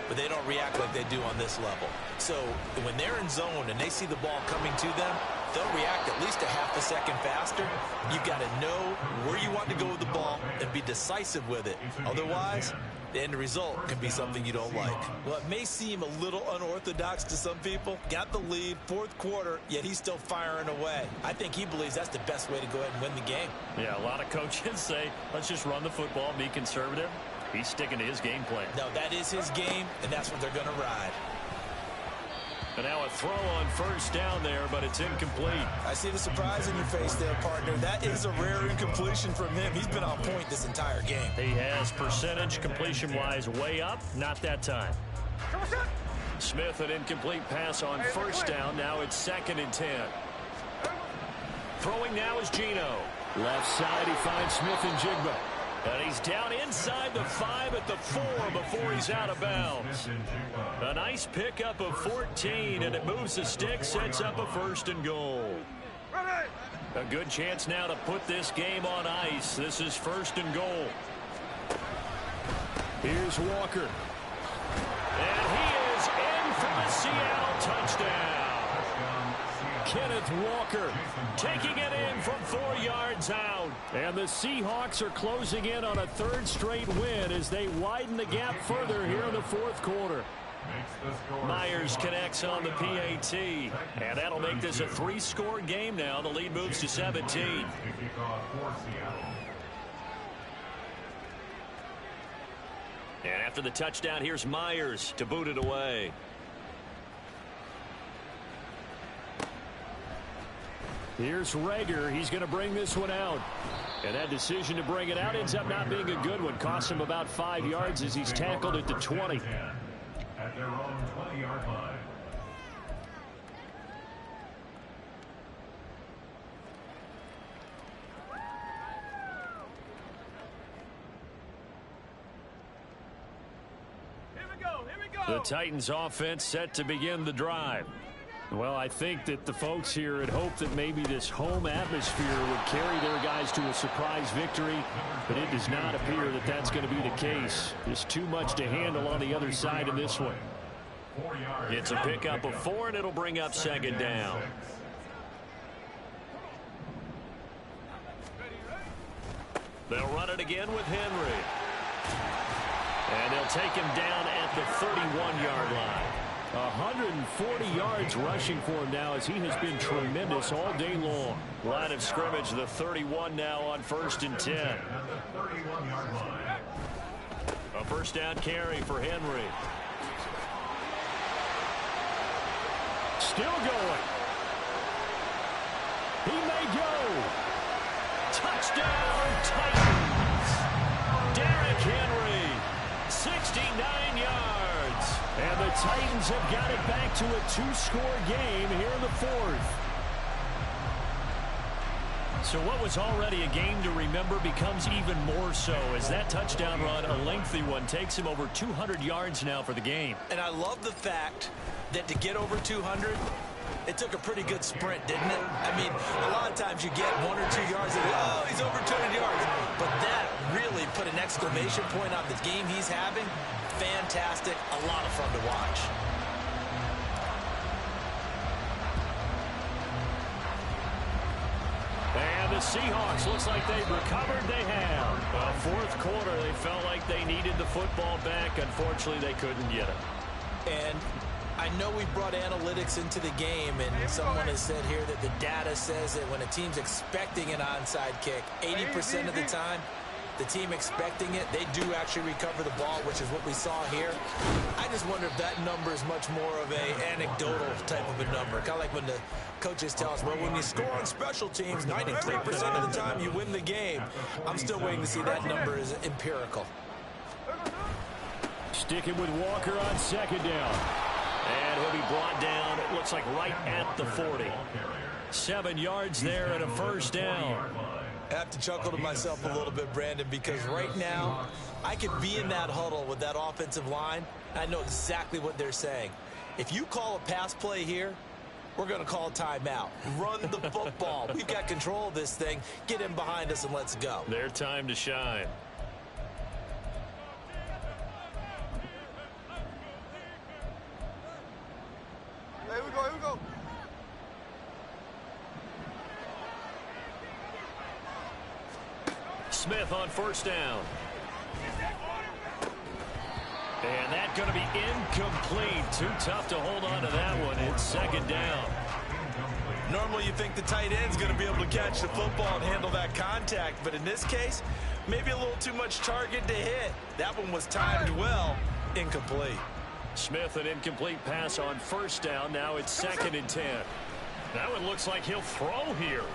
but they don't react like they do on this level. So when they're in zone and they see the ball coming to them, they'll react at least a half a second faster. You've got to know where you want to go with the ball and be decisive with it. Otherwise, the end result can be something you don't like. Well, it may seem a little unorthodox to some people. Got the lead, fourth quarter, yet he's still firing away. I think he believes that's the best way to go ahead and win the game. Yeah, a lot of coaches say, let's just run the football, be conservative. He's sticking to his game plan. No, that is his game, and that's what they're going to ride. And now a throw on first down there, but it's incomplete. I see the surprise in your face there, partner. That is a rare incompletion from him. He's been on point this entire game. He has percentage completion-wise way up. Not that time. Smith, an incomplete pass on first down. Now it's 2nd and 10. Throwing now is Geno. Left side, he finds Smith and Jigba. And he's down inside the 5 at the 4 before he's out of bounds. A nice pickup of 14, and it moves the stick, sets up a 1st and goal. A good chance now to put this game on ice. This is 1st and goal. Here's Walker. And he is in for the Seattle touchdown. Kenneth Walker taking it in from 4 yards out. And the Seahawks are closing in on a 3rd straight win as they widen the gap further here in the 4th quarter. Myers connects on the PAT. And that'll make this a 3-score game now. The lead moves to 17. And after the touchdown, here's Myers to boot it away. Here's Rager. He's going to bring this one out. And that decision to bring it out ends up not being a good one. Costs him about 5 yards as he's tackled at the 20. At their own 20-yard line. The Titans offense set to begin the drive. Well, I think that the folks here had hoped that maybe this home atmosphere would carry their guys to a surprise victory, but it does not appear that that's going to be the case. There's too much to handle on the other side in this one. It's a pickup of 4, and it'll bring up 2nd down. They'll run it again with Henry. And they'll take him down at the 31-yard line. 140 yards rushing for him now as he has been tremendous all day long. Line of scrimmage, the 31 now on 1st and 10. A 1st down carry for Henry. Still going. He may go. Touchdown, Titans. Derrick Henry, 69 yards. And the Titans have got it back to a 2-score game here in the 4th. So what was already a game to remember becomes even more so as that touchdown run, a lengthy one, takes him over 200 yards now for the game. And I love the fact that to get over 200, it took a pretty good sprint, didn't it? I mean, a lot of times you get 1 or 2 yards and, oh, he's over 200 yards. But that really put an exclamation point on the game he's having. Fantastic. A lot of fun to watch. And the Seahawks, looks like they've recovered. They have. 4th quarter, they felt like they needed the football back. Unfortunately, they couldn't get it. And I know we brought analytics into the game, and someone has said here that the data says that when a team's expecting an onside kick, 80% of the time, the team expecting it, they do actually recover the ball, which is what we saw here. I just wonder if that number is much more of a anecdotal type of a number. Kind of like when the coaches tell us, well, when you score on special teams, 93% of the time you win the game. I'm still waiting to see that number is empirical. Sticking with Walker on second down. And he'll be brought down, it looks like right at the 40. 7 yards there and a first down. I have to chuckle to myself a little bit, Brandon, because right now I could be in that huddle with that offensive line. I know exactly what they're saying. If you call a pass play here, we're going to call a timeout. Run the football. We've got control of this thing. Get in behind us and let's go. Their time to shine. Here we go, here we go. Smith on first down. And that's going to be incomplete. Too tough to hold on to that one. It's second down. Normally you think the tight end's going to be able to catch the football and handle that contact, but in this case, maybe a little too much target to hit. That one was timed well. Incomplete. Smith, an incomplete pass on first down. Now it's 2nd and 10. That one looks like he'll throw here.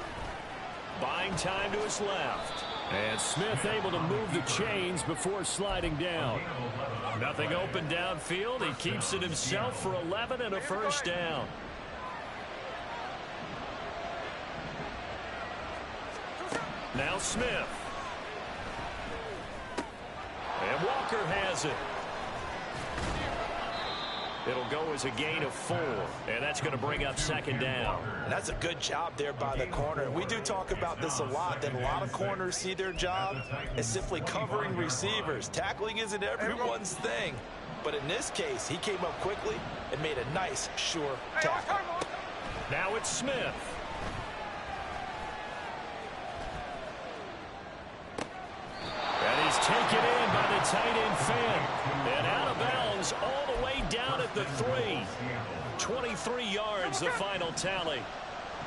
Buying time to his left. And Smith able to move the chains before sliding down. Nothing open downfield. He keeps it himself for 11 and a first down. Now Smith. And Walker has it. It'll go as a gain of 4, and that's going to bring up second down. And that's a good job there by the corner. We do talk about this a lot, that a lot of corners see their job as simply covering receivers. Tackling isn't everyone's thing. But in this case, he came up quickly and made a nice, sure tackle. Now it's Smith. And he's taken in by the tight end fan. And out of bounds all the way down at the 3. 23 yards, the final tally.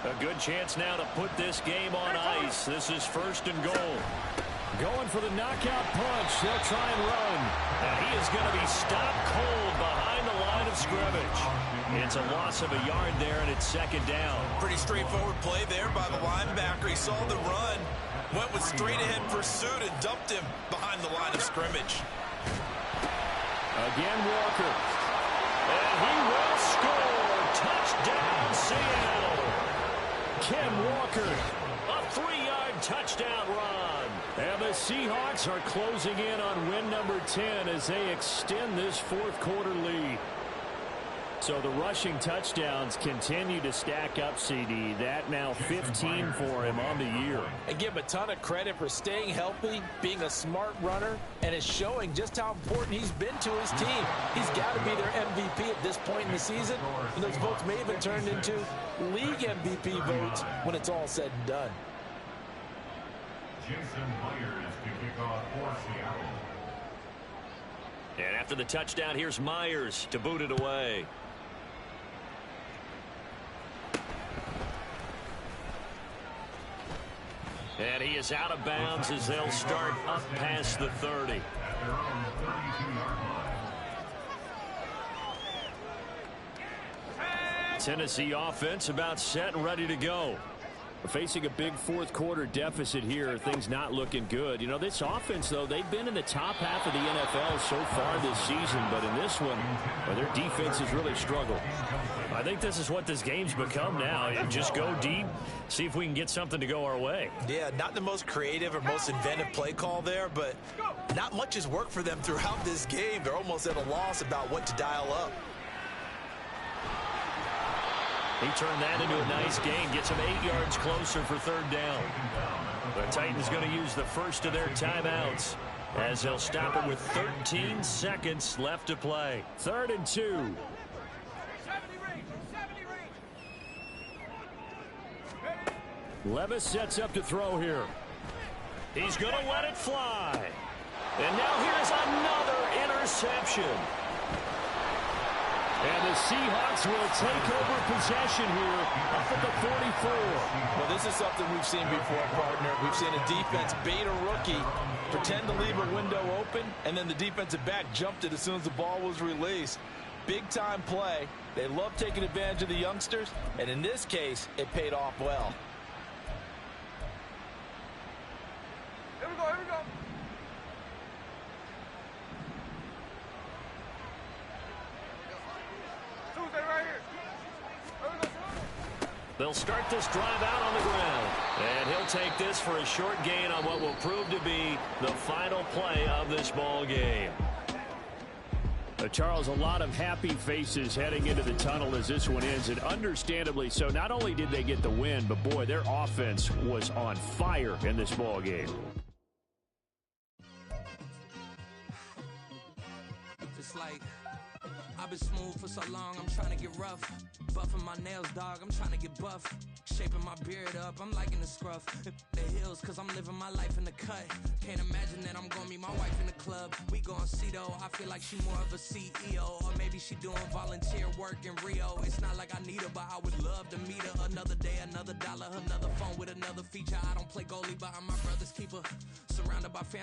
A good chance now to put this game on ice. This is 1st and goal. Going for the knockout punch. They'll try and run. And he is going to be stopped cold behind the line of scrimmage. It's a loss of a yard there, and it's 2nd down. Pretty straightforward play there by the linebacker. He saw the run, went with straight-ahead pursuit, and dumped him behind the line of scrimmage. Again, Walker. And he will score. Touchdown, Seattle. Ken Walker. A 3-yard touchdown run. And the Seahawks are closing in on win number 10 as they extend this 4th quarter lead. So the rushing touchdowns continue to stack up, CD. That now 15 for him on the year. And give him a ton of credit for staying healthy, being a smart runner, and it's showing just how important he's been to his team. He's got to be their MVP at this point in the season, and those votes may have been turned into league MVP votes when it's all said and done. Jason Myers to kick off for Seattle. And after the touchdown, here's Myers to boot it away. And he is out of bounds as they'll start up past the 30. At their own 32-yard line. Tennessee offense about set and ready to go. Facing a big 4th quarter deficit here, things not looking good. You know, this offense, though, they've been in the top half of the NFL so far this season, but in this one, their defense has really struggled. I think this is what this game's become now. Just go deep, see if we can get something to go our way. Yeah, not the most creative or most inventive play call there, but not much has worked for them throughout this game. They're almost at a loss about what to dial up. He turned that into a nice gain, gets him 8 yards closer for 3rd down. The Titans going to use the first of their timeouts as they'll stop it with 13 seconds left to play. 3rd and 2. Levis sets up to throw here. He's going to let it fly. And now here's another interception. And the Seahawks will take over possession here up at the 44. Well, this is something we've seen before, partner. We've seen a defense bait a rookie, pretend to leave a window open, and then the defensive back jumped it as soon as the ball was released. Big-time play. They love taking advantage of the youngsters, and in this case, it paid off well. Here we go, here we go. Tuesday right here. Here we go. They'll start this drive out on the ground. And he'll take this for a short gain on what will prove to be the final play of this ball game. Charles, a lot of happy faces heading into the tunnel as this one ends, and understandably so. Not only did they get the win, but boy, their offense was on fire in this ball game. It's like I've been smooth for so long, I'm trying to get rough. Buffing my nails, dog, I'm trying to get buff. Shaping my beard up, I'm liking the scruff. The hills, cause I'm living my life in the cut. Can't imagine that I'm gonna meet my wife in the club. We gon' see though, I feel like she more of a CEO. Or maybe she doing volunteer work in Rio. It's not like I need her, but I would love to meet her. Another day, another dollar, another phone with another feature. I don't play goalie, but I'm my brother's keeper. Surrounded by family.